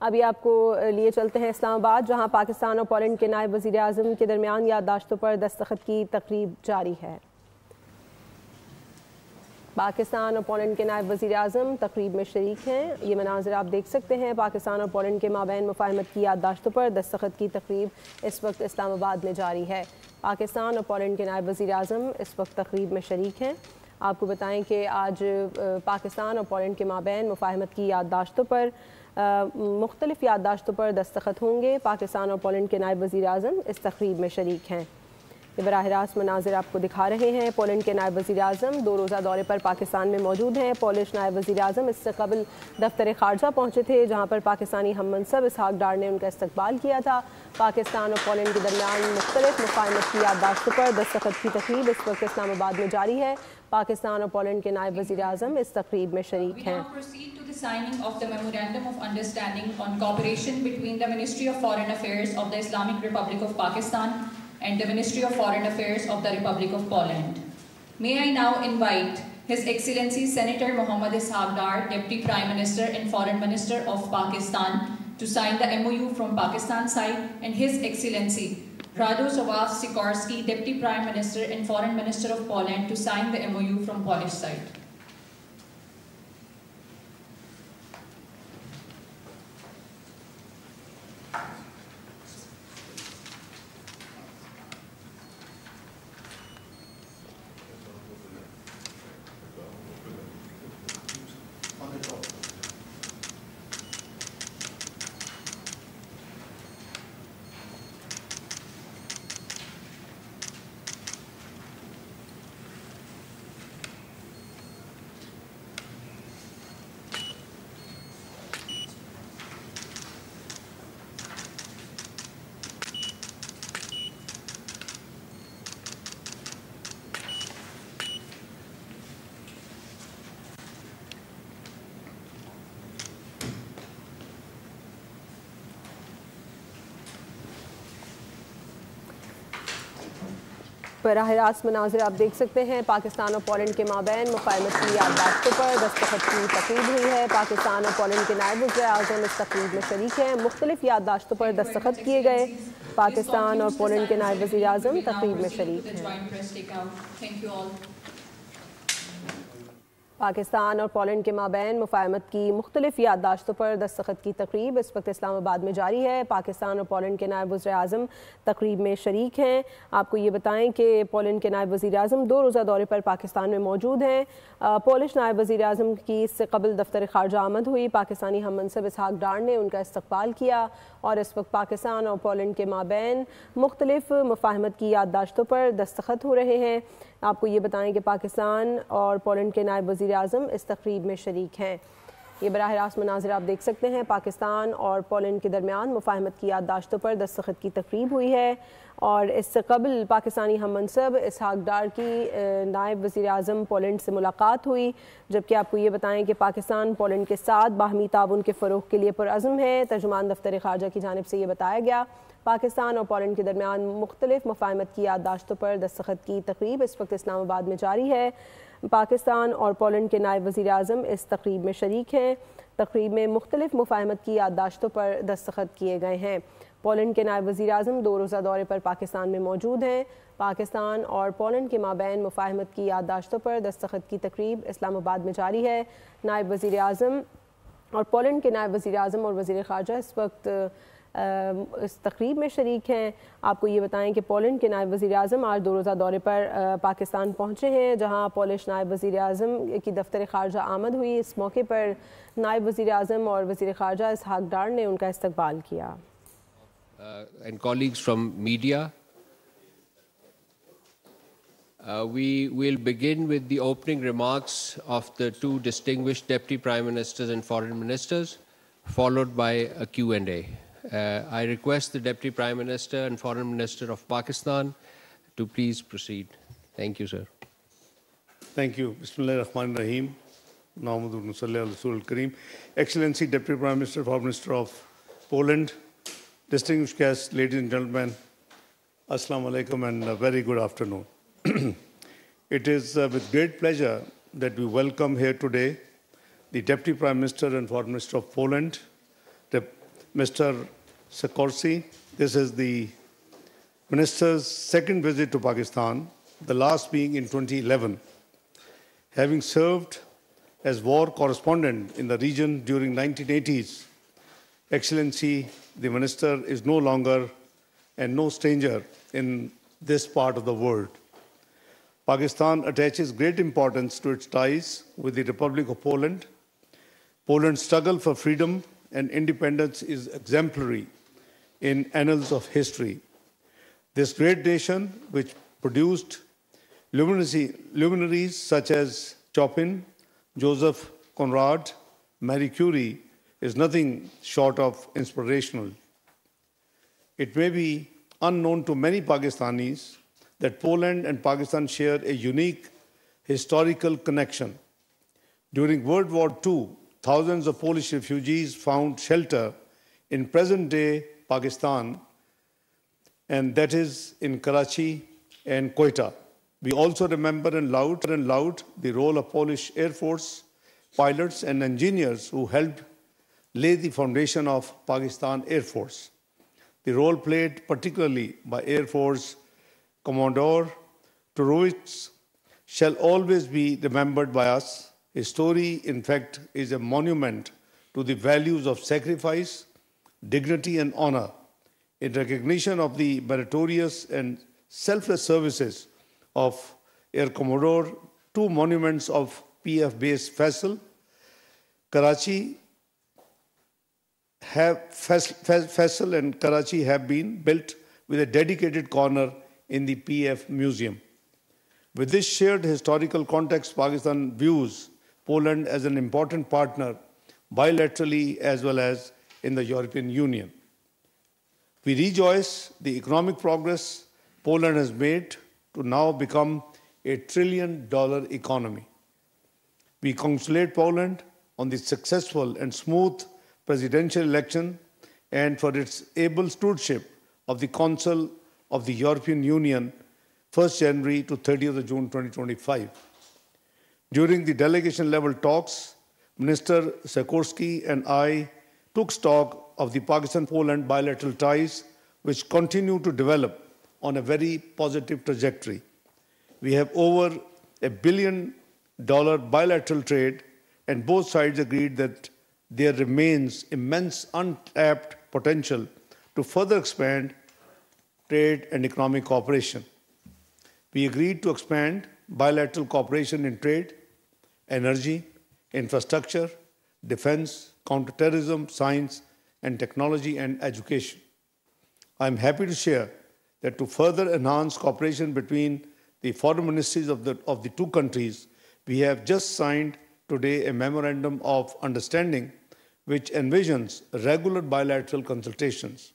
ابھی آپ کو لیے چلتے ہیں اسلام آباد، جہاں پاکستان اور پولینڈ کے نائب وزیر اعظم کے درمیان یادداشتوں پر دستخط کی تقریب جاری ہے۔ پاکستان اور پولینڈ کے نائب وزیر اعظم تقریب میں شریک ہیں۔ یہ مناظر آپ دیکھ سکتے ہیں۔ پاکستان اور پولینڈ کے مابین مفاہمت کی یادداشتوں پر دستخط کی تقریب اس وقت اسلام آباد میں جاری ہے۔ پاکستان اور پولینڈ کے نائب وزیر اعظم اس وقت تقریب میں شریک ہیں۔ آپ کو بتائیں کہ آج پاکستان اور پولینڈ کے مابین مفاہمت کی یادداشتوں پر مختلف یادداشتوں پر دستخط ہوں گے۔ پاکستان اور پولینڈ کے نائب وزیر اعظم اس تقریب میں شریک ہیں۔ یہ براہ راست مناظر آپ کو دکھا رہے ہیں۔ پولینڈ کے نائب وزیر اعظم 2 روزہ دورے پر پاکستان میں موجود ہیں۔ پولش نائب وزیر اعظم اس سے قبل دفتر خارجہ پہنچے تھے، جہاں پر پاکستانی ہم منصب اسحاق ڈار نے ان کا استقبال کیا تھا۔ پاکستان اور پولینڈ کے درمیان مختلف مفاہمت کی یادداشتوں پر دستخط کی تقریب اس وقت اسلام آباد میں جاری ہے۔ پاکستان اور پولینڈ کے نائب وزیر اعظم اس تقریب میں شریک ہیں۔ Signing of the Memorandum of Understanding on Cooperation between the Ministry of Foreign Affairs of the Islamic Republic of Pakistan and the Ministry of Foreign Affairs of the Republic of Poland. May I now invite His Excellency Senator Mohammad Ishaq Dar, Deputy Prime Minister and Foreign Minister of Pakistan, to sign the MOU from Pakistan side, and His Excellency Radosław Sikorski, Deputy Prime Minister and Foreign Minister of Poland, to sign the MOU from Polish side. براہ راست مناظر آپ دیکھ سکتے ہیں۔ پاکستان اور Poland کے مابین مفاہمت کی یادداشتوں پر دستخط کی تقریب ہوئی ہے۔ پاکستان اور پولینڈ کے نائب وزیر اعظم اس تقریب میں شریک ہیں۔ مختلف یادداشتوں پر دستخط کیے گئے۔ پاکستان اور پولینڈ کے نائب وزیر اعظم تقریب میں شریک ہیں۔ پاکستان اور پولینڈ کے مابین مفاہمت کی مختلف یادداشتوں پر دستخط کی تقریب اس وقت اسلام آباد میں جاری ہے۔ پاکستان اور پولینڈ کے نائب وزیر اعظم تقریب میں شریک ہیں۔ آپ کو یہ بتائیں کہ پولینڈ کے نائب وزیر اعظم 2 روزہ دورے پر پاکستان میں موجود ہیں۔ پولش نائب وزیر اعظم کی اس سے قبل دفتر خارجہ آمد ہوئی۔ پاکستانی ہم منصب اسحاق ڈار نے ان کا استقبال کیا، اور اس وقت پاکستان اور پولینڈ کے مابین مختلف مفاہمت کی یادداشتوں پر دستخط ہو رہے ہیں۔ آپ کو یہ بتائیں کہ پاکستان اور پولینڈ کے نائب وزیر اعظم اس تقریب میں شریک ہیں۔ یہ براہ راست مناظر آپ دیکھ سکتے ہیں۔ پاکستان اور پولینڈ کے درمیان مفاہمت کی یادداشتوں پر دستخط کی تقریب ہوئی ہے، اور اس سے قبل پاکستانی ہم منصب اسحاق ڈار کی نائب وزیر اعظم پولینڈ سے ملاقات ہوئی، جبکہ آپ کو یہ بتائیں کہ پاکستان پولینڈ کے ساتھ باہمی تعاون کے فروغ کے لیے پرعزم ہے۔ ترجمان دفتر خارجہ کی جانب سے یہ بتایا گیا۔ پاکستان اور پولینڈ کے درمیان مختلف مفاہمت کی یادداشتوں پر دستخط کی تقریب اس وقت اسلام آباد میں جاری ہے۔ پاکستان اور پولینڈ کے نائب وزیر اعظم اس تقریب میں شریک ہیں۔ تقریب میں مختلف مفاہمت کی یادداشتوں پر دستخط کیے گئے ہیں۔ پولینڈ کے نائب وزیر اعظم 2 روزہ دورے پر پاکستان میں موجود ہیں۔ پاکستان اور پولینڈ کے مابین مفاہمت کی یادداشتوں پر دستخط کی تقریب اسلام آباد میں جاری ہے۔ نائب وزیر اعظم اور پولینڈ کے نائب وزیر اعظم اور وزیر خارجہ اس وقت اس تقریب میں شریک ہیں۔ آپ کو یہ بتائیں کہ پولینڈ کے نائب وزیر اعظم آج 2 روزہ دورے پر پاکستان پہنچے ہیں، جہاں پولش نائب وزیر اعظم کی دفتر خارجہ آمد ہوئی۔ اس موقع پر نائب وزیر اعظم اور وزیر خارجہ اسحاق ڈار نے ان کا استقبال کیا۔ And colleagues from media, we will begin with the opening remarks of the 2 distinguished Deputy Prime Ministers and Foreign Ministers, followed by a Q&A. I request the Deputy Prime Minister and Foreign Minister of Pakistan to please proceed. Thank you, sir. Thank you. Bismillahirrahmanirrahim. Nahmaduhu wa salli ala Rasulil Kareem. Excellency Deputy Prime Minister, Foreign Minister of Poland, distinguished guests, ladies and gentlemen, Assalamu alaikum and a very good afternoon. It is with great pleasure that we welcome here today the Deputy Prime Minister and Foreign Minister of Poland, Mr. Sikorski. This is the Minister's second visit to Pakistan, the last being in 2011. Having served as war correspondent in the region during 1980s, Excellency, the Minister is no longer and no stranger in this part of the world. Pakistan attaches great importance to its ties with the Republic of Poland. Poland's struggle for freedom and independence is exemplary in annals of history. This great nation, which produced luminaries such as Chopin, Joseph Conrad, Marie Curie, is nothing short of inspirational. It may be unknown to many Pakistanis that Poland and Pakistan share a unique historical connection. During World War II, thousands of Polish refugees found shelter in present-day Pakistan, and that is in Karachi and Quetta. We also remember and laud the role of Polish Air Force pilots and engineers who helped lay the foundation of Pakistan Air Force. The role played particularly by Air Force Commodore Turowitz shall always be remembered by us. His story, in fact, is a monument to the values of sacrifice, dignity, and honor. In recognition of the meritorious and selfless services of Air Commodore, two monuments of PF base Faisal, Karachi Faisal and Karachi have been built with a dedicated corner in the PF Museum. With this shared historical context, Pakistan views Poland as an important partner bilaterally as well as in the European Union. We rejoice the economic progress Poland has made to now become a $1 trillion economy. We congratulate Poland on the successful and smooth presidential election and for its able stewardship of the Council of the European Union 1st January to 30th of June 2025. During the delegation-level talks, Minister Sikorski and I took stock of the Pakistan-Poland bilateral ties, which continue to develop on a very positive trajectory. We have over $1 billion bilateral trade, and both sides agreed that there remains immense untapped potential to further expand trade and economic cooperation. We agreed to expand bilateral cooperation in trade, energy, infrastructure, defense, counterterrorism, science and technology, and education. I am happy to share that to further enhance cooperation between the foreign ministries of the two countries, we have just signed today a Memorandum of Understanding which envisions regular bilateral consultations.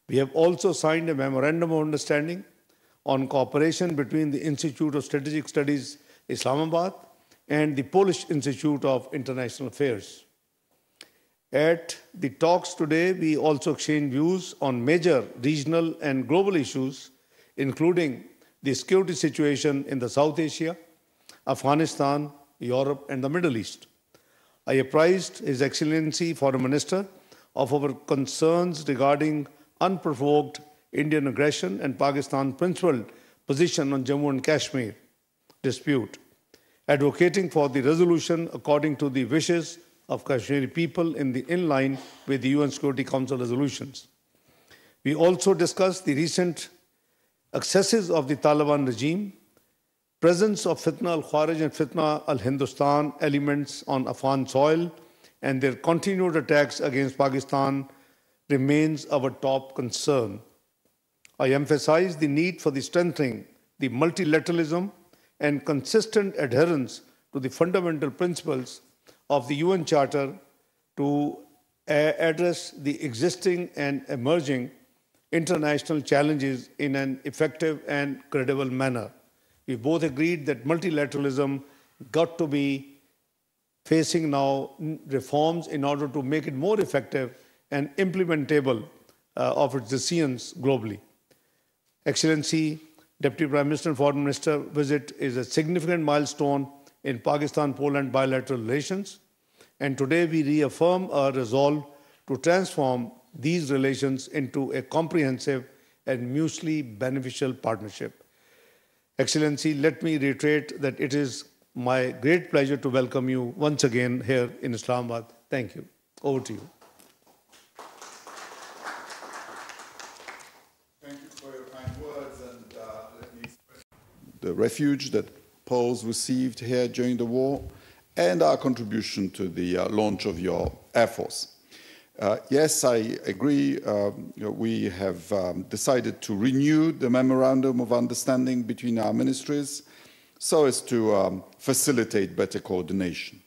We have also signed a Memorandum of Understanding on cooperation between the Institute of Strategic Studies, Islamabad, and the Polish Institute of International Affairs. At the talks today, we also exchanged views on major regional and global issues, including the security situation in the South Asia, Afghanistan, Europe, and the Middle East. I apprised His Excellency Foreign Minister of our concerns regarding unprovoked Indian aggression and Pakistan's principled position on Jammu and Kashmir dispute, advocating for the resolution according to the wishes of Kashmiri people in line with the UN Security Council resolutions. We also discussed the recent excesses of the Taliban regime, presence of Fitna al-Kharij and Fitna al-Hindustan elements on Afghan soil, and their continued attacks against Pakistan remains our top concern. I emphasize the need for the strengthening the multilateralism and consistent adherence to the fundamental principles of the UN Charter to address the existing and emerging international challenges in an effective and credible manner. We both agreed that multilateralism got to be facing now reforms in order to make it more effective and implementable of its decisions globally. Excellency, Deputy Prime Minister and Foreign Minister visit is a significant milestone in Pakistan-Poland bilateral relations, and today we reaffirm our resolve to transform these relations into a comprehensive and mutually beneficial partnership. Excellency, let me reiterate that it is my great pleasure to welcome you once again here in Islamabad. Thank you. Over to you. Thank you for your kind words, and let me express the refuge that Poles received here during the war and our contribution to the launch of your Air Force. Yes, I agree. We have decided to renew the Memorandum of Understanding between our ministries so as to facilitate better coordination.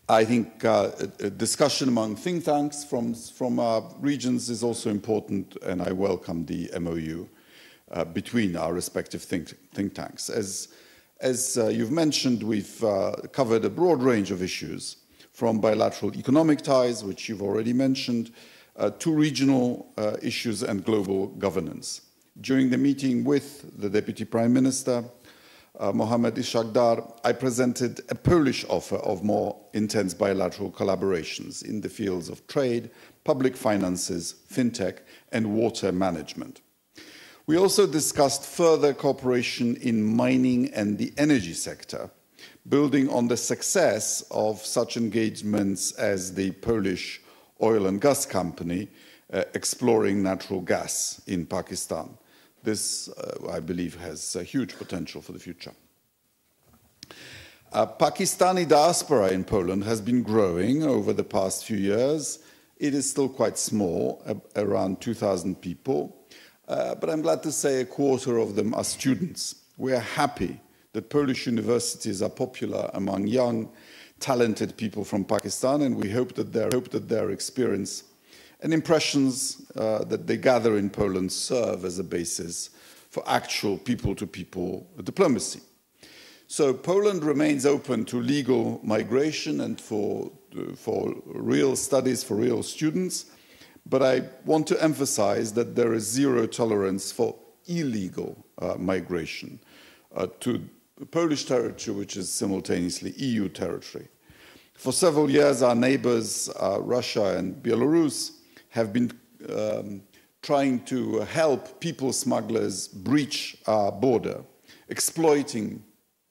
I think a discussion among think tanks from our regions is also important, and I welcome the MOU between our respective think tanks. As you've mentioned, we've covered a broad range of issues, from bilateral economic ties, which you've already mentioned, to regional issues and global governance. During the meeting with the Deputy Prime Minister, Mohamed Ishaqdar, I presented a Polish offer of more intense bilateral collaborations in the fields of trade, public finances, fintech, and water management. We also discussed further cooperation in mining and the energy sector, building on the success of such engagements as the Polish oil and gas company exploring natural gas in Pakistan. This, I believe, has a huge potential for the future. Pakistani diaspora in Poland has been growing over the past few years. It is still quite small, around 2,000 people, but I'm glad to say a quarter of them are students. We are happy that Polish universities are popular among young, talented people from Pakistan, and we hope that their experience and impressions that they gather in Poland serve as a basis for actual people-to-people diplomacy. So Poland remains open to legal migration and for real studies for real students, but I want to emphasize that there is zero tolerance for illegal migration to Polish territory, which is simultaneously EU territory. For several years, our neighbors, Russia and Belarus, have been trying to help people smugglers breach our border, exploiting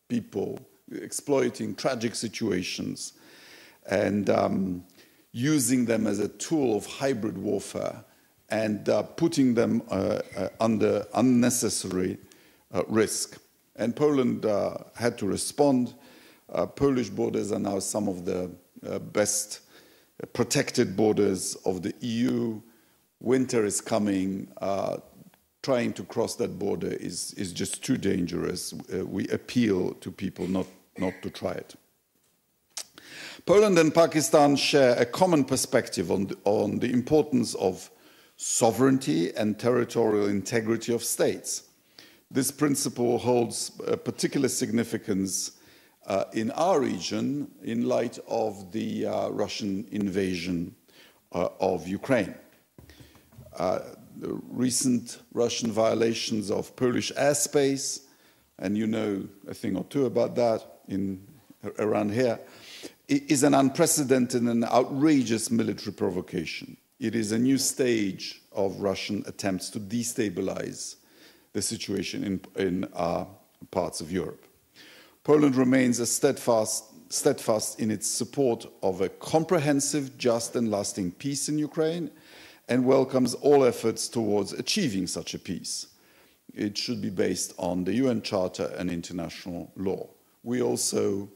people, exploiting tragic situations, and using them as a tool of hybrid warfare and putting them under unnecessary risk. And Poland had to respond. Polish borders are now some of the best protected borders of the EU. Winter is coming. Trying to cross that border is just too dangerous. We appeal to people not to try it. Poland and Pakistan share a common perspective on the importance of sovereignty and territorial integrity of states. This principle holds particular significance in our region in light of the Russian invasion of Ukraine. The recent Russian violations of Polish airspace, and you know a thing or two about that around here, is an unprecedented and outrageous military provocation. It is a new stage of Russian attempts to destabilize the situation in parts of Europe. Poland remains steadfast in its support of a comprehensive, just and lasting peace in Ukraine, and welcomes all efforts towards achieving such a peace. It should be based on the UN Charter and international law. We also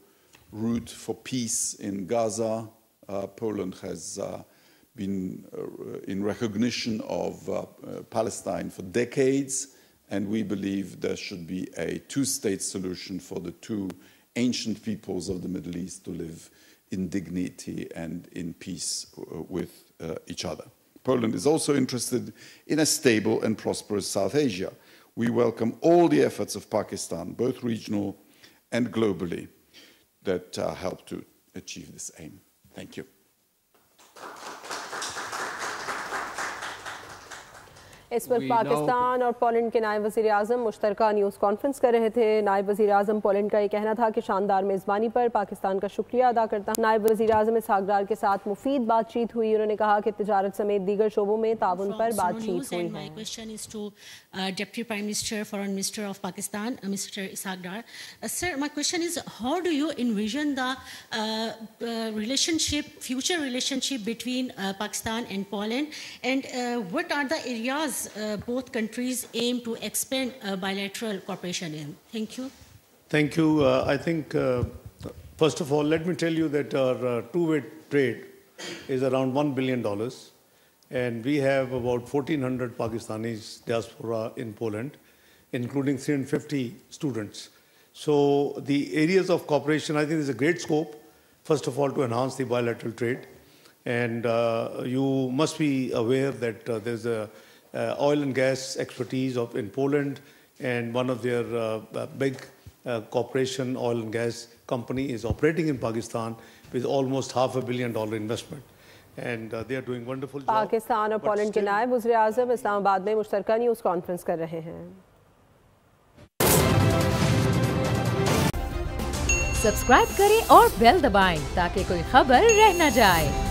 root for peace in Gaza. Poland has been in recognition of Palestine for decades, and we believe there should be a two-state solution for the two ancient peoples of the Middle East to live in dignity and in peace with each other. Poland is also interested in a stable and prosperous South Asia. We welcome all the efforts of Pakistan, both regional and globally, that help to achieve this aim. Thank you. इस वक्त पाकिस्तान और Poland के नायब वज़ीर आज़म मुश्तरका news conference कर रहे थे। नायब वज़ीर आज़म पोलैंड का ये कहना था कि शानदार मेज़बानी पर पाकिस्तान का शुक्रिया अदा करता हूं। नायब वज़ीर आज़म इसहाक डार के साथ मुफीद बातचीत हुई। उन्होंने कहा कि तिजारत समेत दीगर शोबों में ताउन पर बातचीत हुई है। Question is to Deputy Prime Minister, Foreign Minister of Pakistan, Mr. Ishaq Dar. Sir, my question is, how do you envision the future relationship between Pakistan and Poland, and what are the areas both countries aim to expand bilateral cooperation in? Thank you. Thank you. I think, first of all, let me tell you that our two-way trade is around $1 billion. And we have about 1,400 Pakistanis diaspora in Poland, including 350 students. So the areas of cooperation, I think there's a great scope, first of all, to enhance the bilateral trade. And you must be aware that there's a oil and gas expertise in Poland, and one of their big corporation oil and gas company is operating in Pakistan with almost $500 million investment. And they are doing wonderful job. Pakistan और Poland के नायब वज़ीर आज़म इस्लामाबाद में मुश्तरका news conference कर रहे हैं। Subscribe करें और बेल दबाएं ताकि कोई खबर रह न जाए।